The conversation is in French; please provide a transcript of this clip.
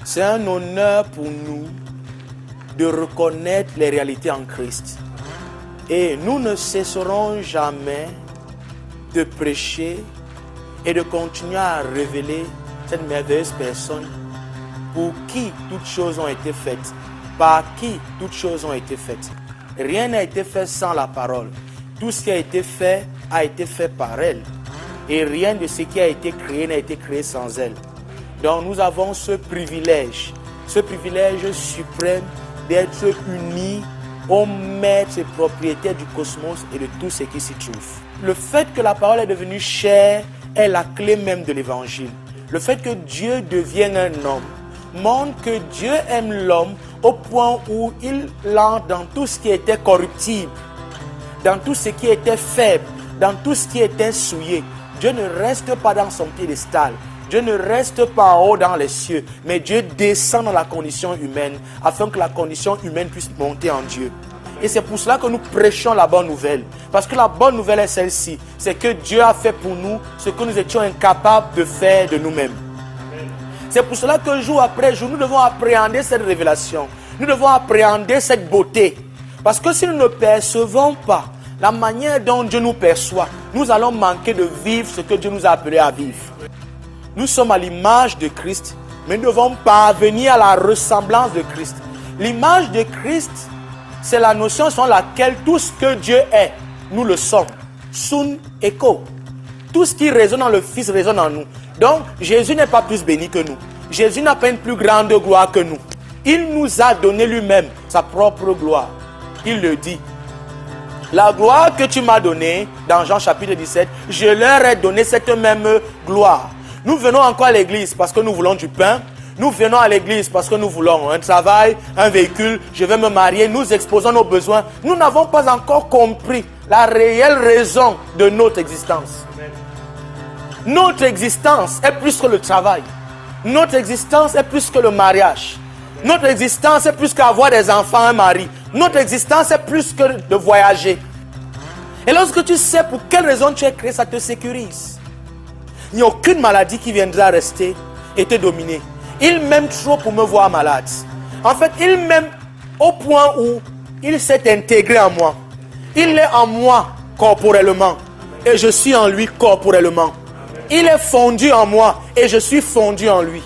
C'est un honneur pour nous de reconnaître les réalités en Christ. Et nous ne cesserons jamais de prêcher et de continuer à révéler cette merveilleuse personne pour qui toutes choses ont été faites, par qui toutes choses ont été faites. Rien n'a été fait sans la parole. Tout ce qui a été fait par elle. Et rien de ce qui a été créé n'a été créé sans elle. Donc nous avons ce privilège suprême d'être unis au maître et propriétaire du cosmos et de tout ce qui s'y trouve. Le fait que la parole est devenue chair est la clé même de l'évangile. Le fait que Dieu devienne un homme montre que Dieu aime l'homme au point où il entre dans tout ce qui était corruptible, dans tout ce qui était faible, dans tout ce qui était souillé. Dieu ne reste pas dans son piédestal. Dieu ne reste pas en haut dans les cieux, mais Dieu descend dans la condition humaine afin que la condition humaine puisse monter en Dieu. Et c'est pour cela que nous prêchons la bonne nouvelle. Parce que la bonne nouvelle est celle-ci. C'est que Dieu a fait pour nous ce que nous étions incapables de faire de nous-mêmes. C'est pour cela que jour après jour, nous devons appréhender cette révélation. Nous devons appréhender cette beauté. Parce que si nous ne percevons pas la manière dont Dieu nous perçoit, nous allons manquer de vivre ce que Dieu nous a appelés à vivre. Nous sommes à l'image de Christ, mais nous devons parvenir à la ressemblance de Christ. L'image de Christ, c'est la notion selon laquelle tout ce que Dieu est, nous le sommes. Sun Eko. Tout ce qui résonne dans le Fils résonne en nous. Donc, Jésus n'est pas plus béni que nous. Jésus n'a pas une plus grande gloire que nous. Il nous a donné lui-même sa propre gloire. Il le dit. La gloire que tu m'as donnée, dans Jean chapitre 17, je leur ai donné cette même gloire. Nous venons encore à l'église parce que nous voulons du pain. Nous venons à l'église parce que nous voulons un travail, un véhicule. Je vais me marier. Nous exposons nos besoins. Nous n'avons pas encore compris la réelle raison de notre existence. Notre existence est plus que le travail. Notre existence est plus que le mariage. Notre existence est plus qu'avoir des enfants, un mari. Notre existence est plus que de voyager. Et lorsque tu sais pour quelle raison tu es créé, ça te sécurise. Il n'y a aucune maladie qui viendra rester et te dominer. Il m'aime trop pour me voir malade. En fait, il m'aime au point où il s'est intégré en moi. Il est en moi corporellement et je suis en lui corporellement. Il est fondu en moi et je suis fondu en lui.